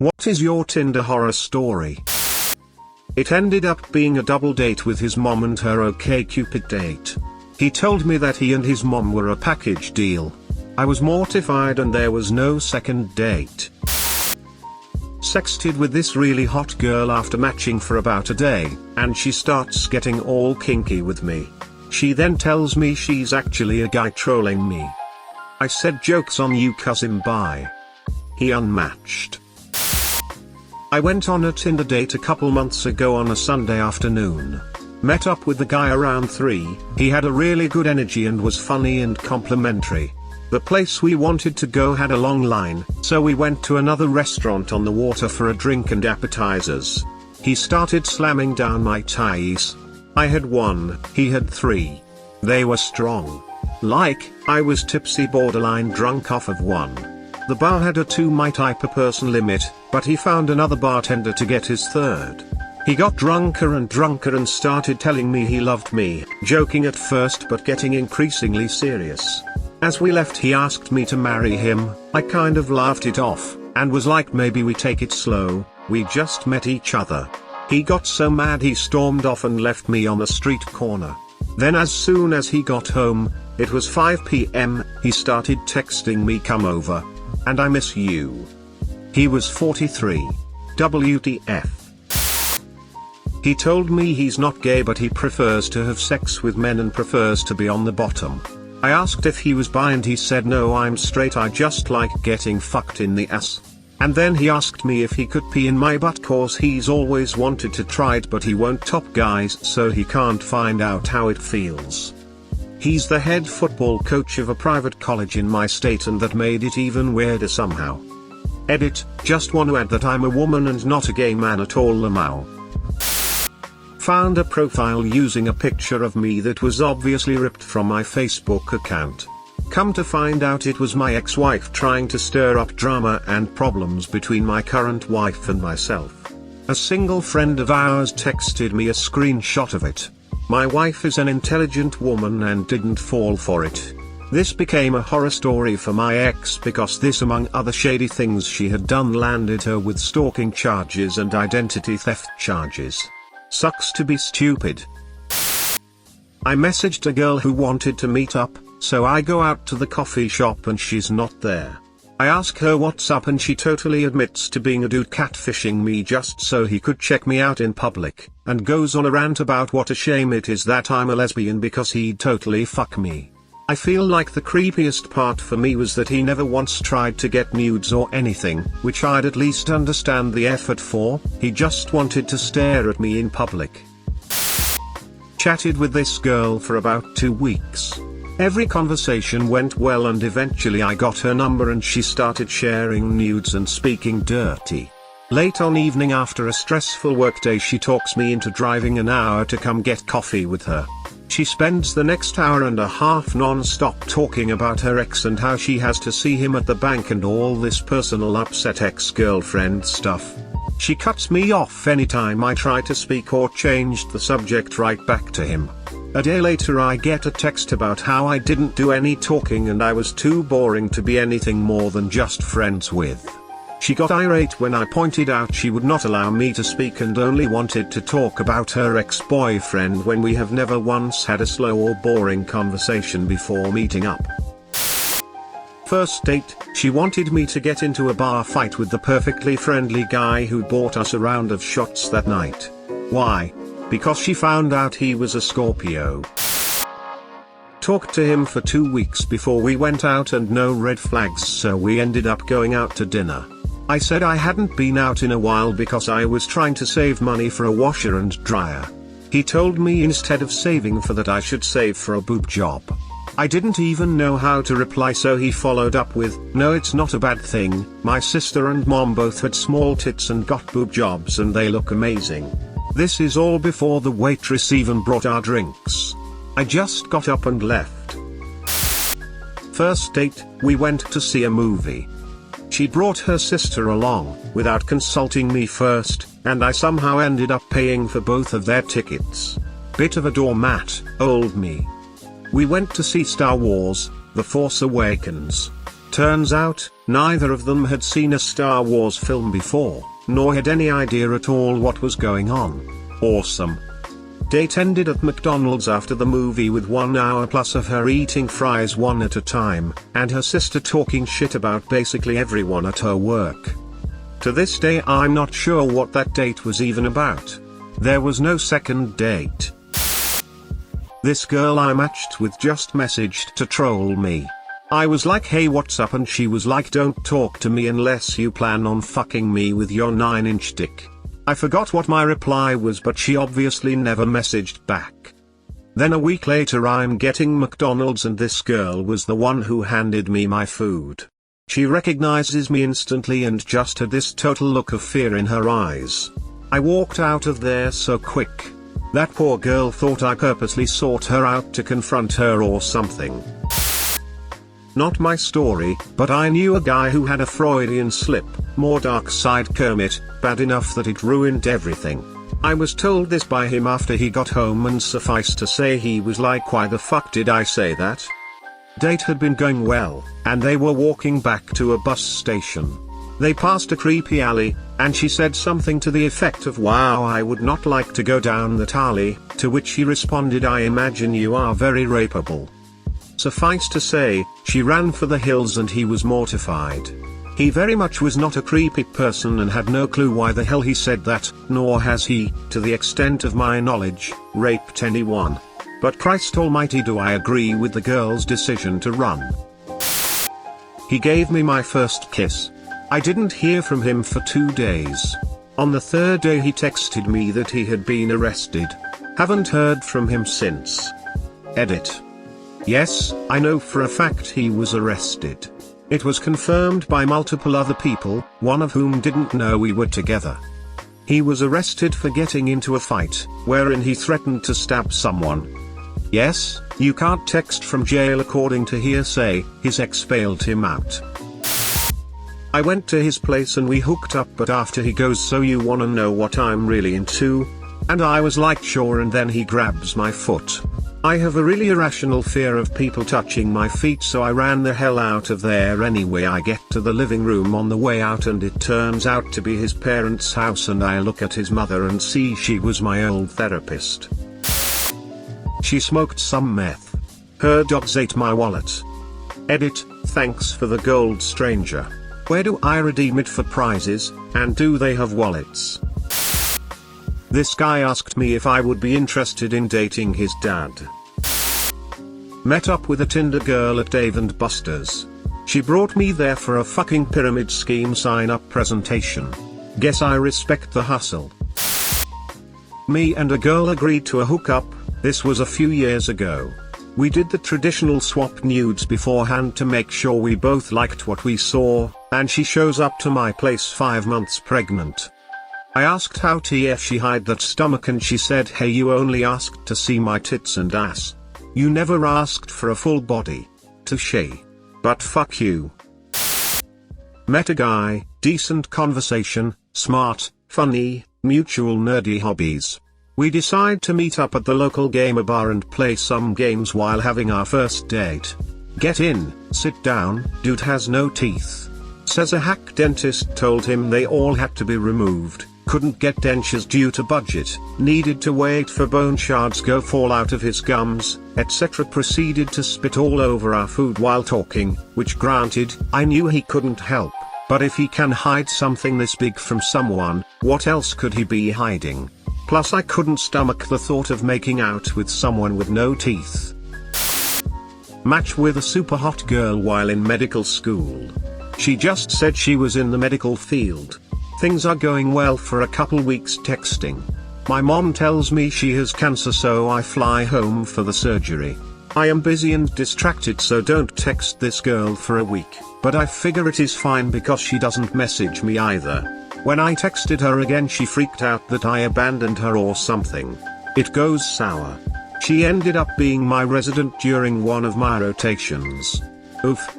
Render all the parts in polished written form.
What is your Tinder horror story? It ended up being a double date with his mom and her OkCupid date. He told me that he and his mom were a package deal. I was mortified and there was no second date. Sexted with this really hot girl after matching for about a day, and she starts getting all kinky with me. She then tells me she's actually a guy trolling me. I said, "Joke's on you cousin, bye." He unmatched. I went on a Tinder date a couple months ago on a Sunday afternoon. Met up with the guy around 3, he had a really good energy and was funny and complimentary. The place we wanted to go had a long line, so we went to another restaurant on the water for a drink and appetizers. He started slamming down mai tais. I had 1, he had 3. They were strong. Like, I was tipsy, borderline drunk off of 1. The bar had a 2 mai tai per person limit, but he found another bartender to get his 3rd. He got drunker and started telling me he loved me, joking at first but getting increasingly serious. As we left he asked me to marry him. I kind of laughed it off, and was like, maybe we take it slow, we just met each other. He got so mad he stormed off and left me on the street corner. Then as soon as he got home, it was 5 p.m, he started texting me, "Come over, and I miss you." He was 43. WTF. He told me he's not gay but he prefers to have sex with men and prefers to be on the bottom. I asked if he was bi and he said, "No, I'm straight, I just like getting fucked in the ass." And then he asked me if he could pee in my butt cause he's always wanted to try it but he won't top guys so he can't find out how it feels. He's the head football coach of a private college in my state and that made it even weirder somehow. Edit, just want to add that I'm a woman and not a gay man at all, Lamau. Found a profile using a picture of me that was obviously ripped from my Facebook account. Come to find out it was my ex-wife trying to stir up drama and problems between my current wife and myself. A single friend of ours texted me a screenshot of it. My wife is an intelligent woman and didn't fall for it. This became a horror story for my ex because this, among other shady things she had done, landed her with stalking charges and identity theft charges. Sucks to be stupid. I messaged a girl who wanted to meet up, so I go out to the coffee shop and she's not there. I ask her what's up and she totally admits to being a dude catfishing me just so he could check me out in public, and goes on a rant about what a shame it is that I'm a lesbian because he'd totally fuck me. I feel like the creepiest part for me was that he never once tried to get nudes or anything, which I'd at least understand the effort for. He just wanted to stare at me in public. Chatted with this girl for about 2 weeks. Every conversation went well and eventually I got her number and she started sharing nudes and speaking dirty. Late on evening after a stressful workday she talks me into driving an hour to come get coffee with her. She spends the next hour and a half non-stop talking about her ex and how she has to see him at the bank and all this personal upset ex-girlfriend stuff. She cuts me off anytime I try to speak or changed the subject right back to him. A day later I get a text about how I didn't do any talking and I was too boring to be anything more than just friends with. She got irate when I pointed out she would not allow me to speak and only wanted to talk about her ex-boyfriend when we have never once had a slow or boring conversation before meeting up. First date, she wanted me to get into a bar fight with the perfectly friendly guy who bought us a round of shots that night. Why? Because she found out he was a Scorpio. Talked to him for 2 weeks before we went out and no red flags, so we ended up going out to dinner. I said I hadn't been out in a while because I was trying to save money for a washer and dryer. He told me instead of saving for that I should save for a boob job. I didn't even know how to reply, so he followed up with, "No, it's not a bad thing, my sister and mom both had small tits and got boob jobs and they look amazing." This is all before the waitress even brought our drinks. I just got up and left. First date, we went to see a movie. She brought her sister along, without consulting me first, and I somehow ended up paying for both of their tickets. Bit of a doormat, old me. We went to see Star Wars, The Force Awakens. Turns out, Neither of them had seen a Star Wars film before, nor had any idea at all what was going on. Awesome. Date ended at McDonald's after the movie with 1 hour plus of her eating fries one at a time, and her sister talking shit about basically everyone at her work. To this day I'm not sure what that date was even about. There was no second date. This girl I matched with just messaged to troll me. I was like, hey, what's up, and she was like, don't talk to me unless you plan on fucking me with your 9-inch dick. I forgot what my reply was, but she obviously never messaged back. Then a week later I'm getting McDonald's and this girl was the one who handed me my food. She recognizes me instantly and just had this total look of fear in her eyes. I walked out of there so quick. That poor girl thought I purposely sought her out to confront her or something. Not my story, but I knew a guy who had a Freudian slip, more dark side Kermit, bad enough that it ruined everything. I was told this by him after he got home, and suffice to say he was like, why the fuck did I say that? Date had been going well, and they were walking back to a bus station. They passed a creepy alley, and she said something to the effect of, wow, I would not like to go down that alley, to which he responded, I imagine you are very rapeable. Suffice to say, she ran for the hills and he was mortified. He very much was not a creepy person and had no clue why the hell he said that, nor has he, to the extent of my knowledge, raped anyone. But Christ almighty, do I agree with the girl's decision to run. He gave me my first kiss. I didn't hear from him for 2 days. On the 3rd day he texted me that he had been arrested. Haven't heard from him since. Edit. Yes, I know for a fact he was arrested. It was confirmed by multiple other people, one of whom didn't know we were together. He was arrested for getting into a fight, wherein he threatened to stab someone. Yes, you can't text from jail according to hearsay, his ex bailed him out. I went to his place and we hooked up, but after he goes, so you wanna know what I'm really into? And I was like, sure, and then he grabs my foot. I have a really irrational fear of people touching my feet, so I ran the hell out of there anyway. I get to the living room on the way out and it turns out to be his parents' house, and I look at his mother and see she was my old therapist. She smoked some meth. Her dogs ate my wallet. Edit, thanks for the gold, stranger. Where do I redeem it for prizes, and do they have wallets? This guy asked me if I would be interested in dating his dad. Met up with a Tinder girl at Dave & Buster's. She brought me there for a fucking pyramid scheme sign-up presentation. Guess I respect the hustle. Me and a girl agreed to a hookup. This was a few years ago. We did the traditional swap nudes beforehand to make sure we both liked what we saw, and she shows up to my place 5 months pregnant. I asked how TF she hide that stomach, and she said, hey, you only asked to see my tits and ass. You never asked for a full body. Touché. But fuck you. Met a guy, decent conversation, smart, funny, mutual nerdy hobbies. We decide to meet up at the local gamer bar and play some games while having our first date. Get in, sit down, dude has no teeth. Says a hack dentist told him they all had to be removed. Couldn't get dentures due to budget, needed to wait for bone shards go fall out of his gums, etc. Proceeded to spit all over our food while talking, which granted, I knew he couldn't help, but if he can hide something this big from someone, what else could he be hiding? Plus I couldn't stomach the thought of making out with someone with no teeth. Match with a super hot girl while in medical school. She just said she was in the medical field. Things are going well for a couple weeks texting. My mom tells me she has cancer, so I fly home for the surgery. I am busy and distracted, so don't text this girl for a week, but I figure it is fine because she doesn't message me either. When I texted her again, she freaked out that I abandoned her or something. It goes sour. She ended up being my resident during one of my rotations. Oof.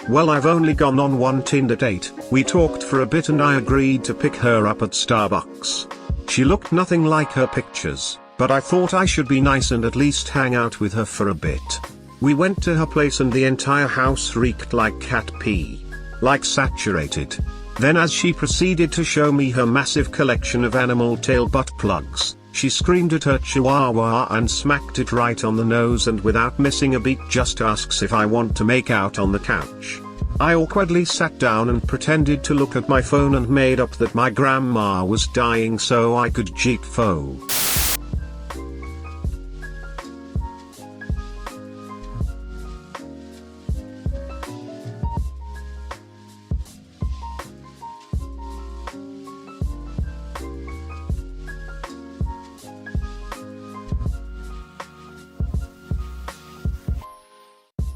Well, I've only gone on one Tinder date. We talked for a bit and I agreed to pick her up at Starbucks. She looked nothing like her pictures, but I thought I should be nice and at least hang out with her for a bit. We went to her place and the entire house reeked like cat pee. Like saturated. Then as she proceeded to show me her massive collection of animal tail butt plugs, she screamed at her chihuahua and smacked it right on the nose and without missing a beat just asks if I want to make out on the couch. I awkwardly sat down and pretended to look at my phone and made up that my grandma was dying so I could cheat foe.